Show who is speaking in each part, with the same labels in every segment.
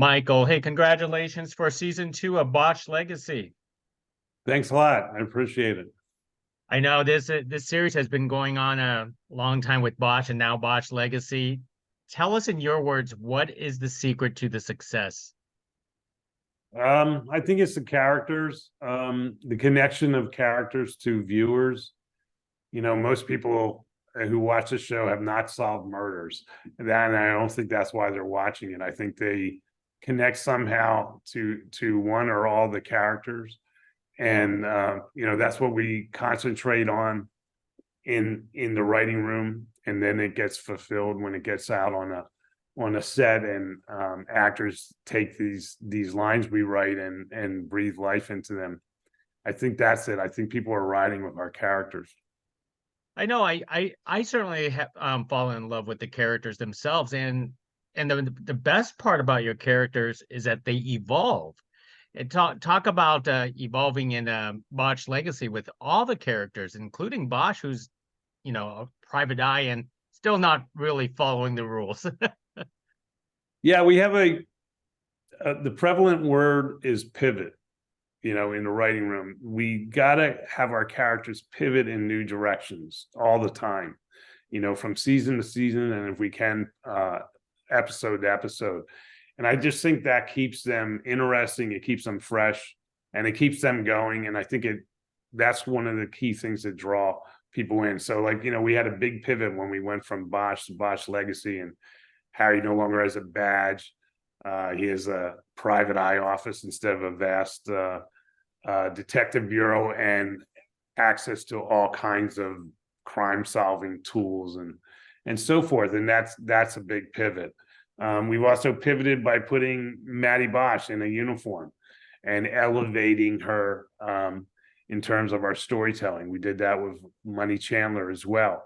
Speaker 1: Michael. Hey, congratulations for season 2 of Bosch Legacy.
Speaker 2: Thanks a lot. I appreciate it.
Speaker 1: I know this series has been going on a long time with Bosch and now Bosch Legacy. Tell us in your words, what is the secret to the success?
Speaker 2: I think it's the characters, the connection of characters to viewers. Most people who watch the show have not solved murders. And I don't think that's why they're watching it. I think they connect somehow to one or all the characters. And that's what we concentrate on in the writing room, and then it gets fulfilled when it gets out on a set, and actors take these lines we write and breathe life into them. I think that's it. I think people are riding with our characters.
Speaker 1: I know I certainly have fallen in love with the characters themselves, and the best part about your characters is that they evolve. And talk about evolving in Bosch Legacy with all the characters, including Bosch, who's a private eye and still not really following the rules.
Speaker 2: Yeah, we have the prevalent word is pivot. In the writing room, we gotta have our characters pivot in new directions all the time. From season to season, and if we can, episode to episode. And I just think that keeps them interesting. It keeps them fresh, and it keeps them going. And I think that's one of the key things that draw people in. So, we had a big pivot when we went from Bosch to Bosch Legacy, and Harry no longer has a badge. He has a private eye office instead of a vast detective bureau, and access to all kinds of crime-solving tools and so forth. And that's a big pivot. We've also pivoted by putting Maddie Bosch in a uniform and elevating her in terms of our storytelling. We did that with Maddie Chandler as well.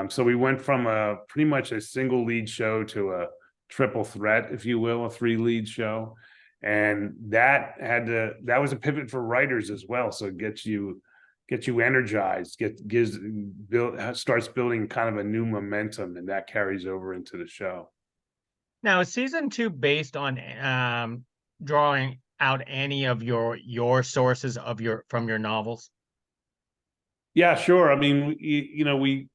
Speaker 2: So we went from pretty much a single lead show to a triple threat, if you will, a 3-lead show. And that was a pivot for writers as well. So it gets you energized, starts building kind of a new momentum, and that carries over into the show.
Speaker 1: Now, is season 2 based on drawing out any of your sources from your novels?
Speaker 2: Yeah, sure. I mean, we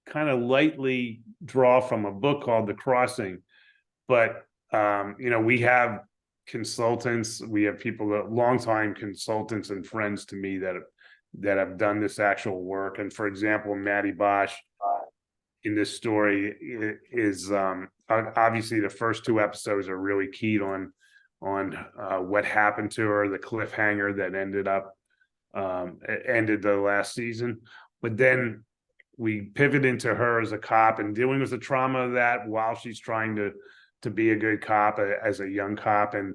Speaker 2: kind of lightly draw from a book called The Crossing, but we have consultants, we have people that longtime consultants and friends to me that have done this actual work. And for example, Maddie Bosch in this story is obviously the first 2 episodes are really keyed on what happened to her, the cliffhanger that ended the last season. But then we pivot into her as a cop and dealing with the trauma of that while she's trying to be a good cop as a young cop. And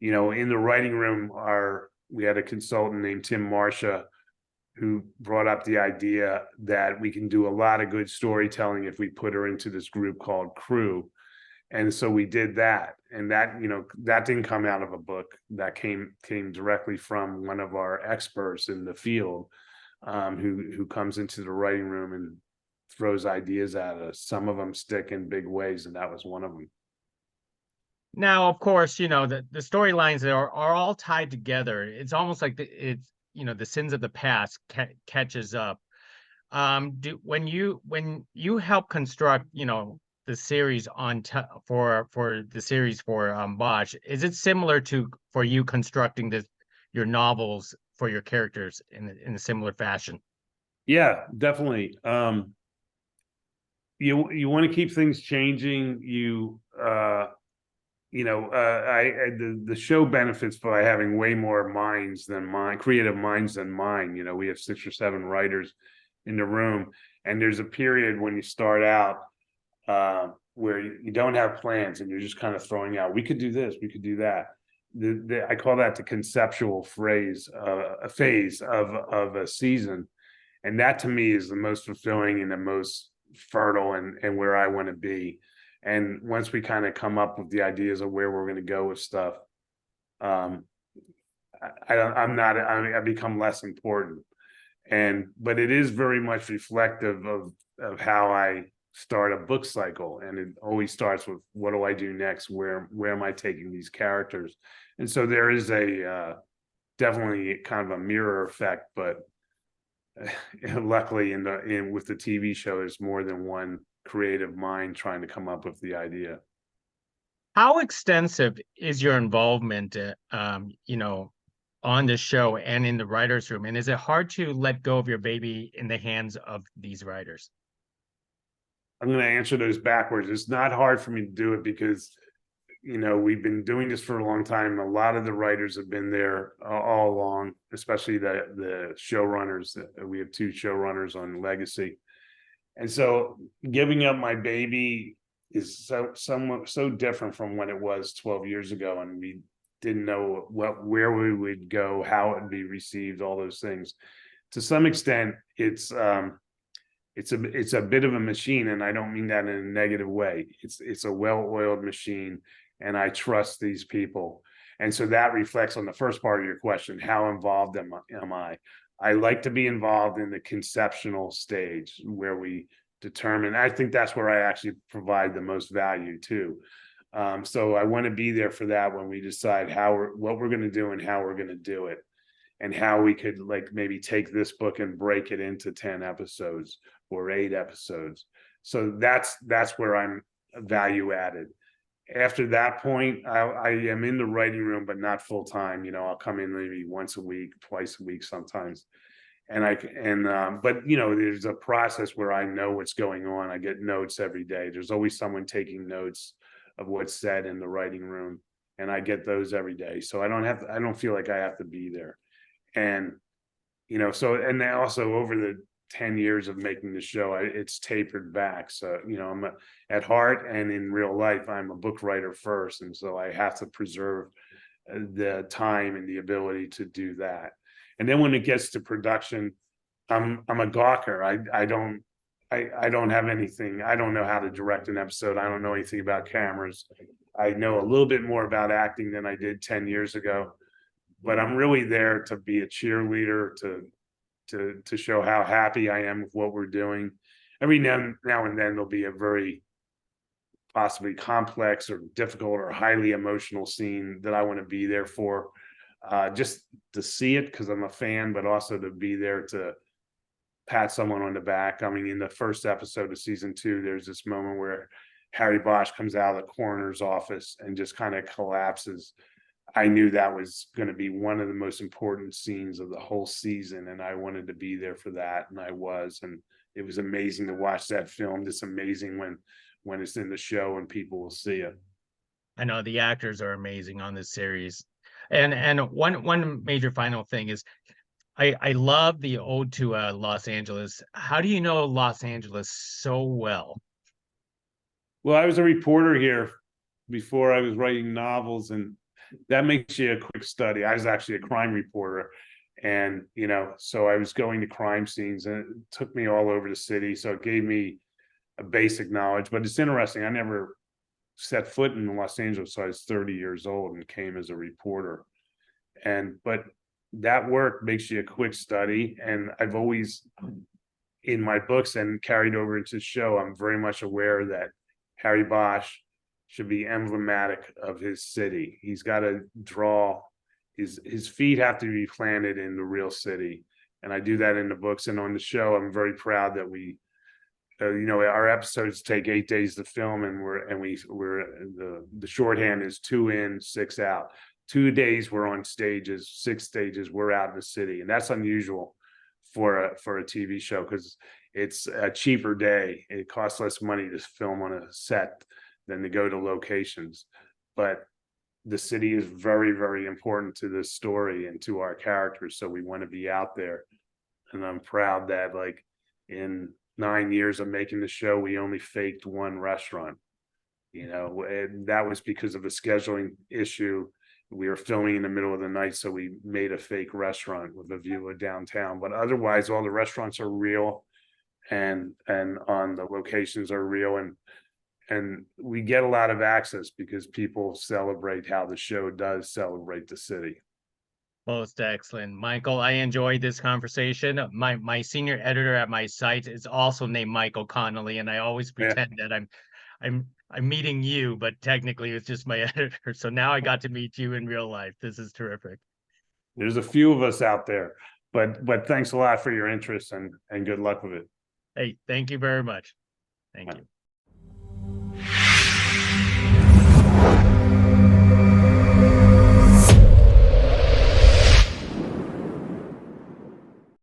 Speaker 2: in the writing room, we had a consultant named Tim Marsha who brought up the idea that we can do a lot of good storytelling if we put her into this group called Crew. And so we did that, and that didn't come out of a book. That came directly from one of our experts in the field, who comes into the writing room and throws ideas at us. Some of them stick in big ways, and that was one of them.
Speaker 1: Now, of course, the storylines are all tied together. It's almost like the sins of the past catches up. When you help construct, the series for the series for Bosch, is it similar to for you constructing your novels for your characters in a similar fashion?
Speaker 2: Yeah, definitely. You want to keep things changing. The show benefits by having way more creative minds than mine. We have 6 or 7 writers in the room, and there's a period when you start out where you don't have plans and you're just kind of throwing out, we could do this, we could do that. I call that the conceptual phase of a season, and that to me is the most fulfilling and the most fertile and where I want to be. And once we kind of come up with the ideas of where we're going to go with stuff, I become less important. But it is very much reflective of how I start a book cycle, and it always starts with, what do I do next? Where am I taking these characters? And so there is a definitely kind of a mirror effect, but luckily with the TV show, there's more than one creative mind trying to come up with the idea.
Speaker 1: How extensive is your involvement, on the show and in the writer's room? And is it hard to let go of your baby in the hands of these writers?
Speaker 2: I'm going to answer those backwards. It's not hard for me to do it because, we've been doing this for a long time. A lot of the writers have been there all along, especially the showrunners. We have 2 showrunners on Legacy. And so giving up my baby is so different from when it was 12 years ago. And we didn't know where we would go, how it would be received, all those things. To some extent, it's a bit of a machine, and I don't mean that in a negative way. It's a well-oiled machine, and I trust these people. And so that reflects on the first part of your question: how involved am I? I like to be involved in the conceptual stage where we determine. I think that's where I actually provide the most value too. So I want to be there for that when we decide what we're going to do and how we're going to do it, and how we could maybe take this book and break it into 10 episodes or 8 episodes. So that's where I'm value added. After that point, I am in the writing room, but not full time. I'll come in maybe once a week, twice a week sometimes. But there's a process where I know what's going on. I get notes every day. There's always someone taking notes of what's said in the writing room, and I get those every day. So I don't feel like I have to be there. And and then also over the 10 years of making the show, it's tapered back. So I'm at heart and in real life, I'm a book writer first, and so I have to preserve the time and the ability to do that. And then when it gets to production, I'm a gawker. I don't have anything. I don't know how to direct an episode. I don't know anything about cameras. I know a little bit more about acting than I did 10 years ago, but I'm really there to be a cheerleader, to show how happy I am with what we're doing. Every now and then there'll be a very possibly complex or difficult or highly emotional scene that I want to be there for, just to see it because I'm a fan, but also to be there to pat someone on the back. I mean, in the first episode of season 2, there's this moment where Harry Bosch comes out of the coroner's office and just kind of collapses. I knew that was going to be one of the most important scenes of the whole season, and I wanted to be there for that, and I was. And it was amazing to watch that film. It's amazing when it's in the show and people will see it.
Speaker 1: I know the actors are amazing on this series. And one major final thing is I love the ode to Los Angeles. How do you know Los Angeles so well?
Speaker 2: Well, I was a reporter here before I was writing novels, and that makes you a quick study. I was actually a crime reporter, and so I was going to crime scenes, and it took me all over the city. So it gave me a basic knowledge. But it's interesting. I never set foot in Los Angeles, so I was 30 years old and came as a reporter. But that work makes you a quick study, and I've always, in my books and carried over into the show, I'm very much aware that Harry Bosch should be emblematic of his city. He's got to draw, his feet have to be planted in the real city. And I do that in the books, and on the show, I'm very proud that we, our episodes take 8 days to film, and the shorthand is 2 in, 6 out. 2 days we're on stages, 6 stages we're out in the city, and that's unusual for a TV show because it's a cheaper day. It costs less money to film on a set than to go to locations, but the city is very, very important to this story and to our characters, so we want to be out there. And I'm proud that in 9 years of making the show, we only faked 1 restaurant, and that was because of a scheduling issue. We were filming in the middle of the night, so we made a fake restaurant with a view of downtown, but otherwise all the restaurants are real, and on the locations are real, and we get a lot of access because people celebrate how the show does celebrate the city.
Speaker 1: Most excellent. Michael, I enjoyed this conversation. My senior editor at my site is also named Michael Connelly, and I always
Speaker 2: Yeah.
Speaker 1: pretend that I'm meeting you, but technically it's just my editor. So now I got to meet you in real life. This is terrific.
Speaker 2: There's a few of us out there, but thanks a lot for your interest and good luck with it.
Speaker 1: Hey, thank you very much. Thank you.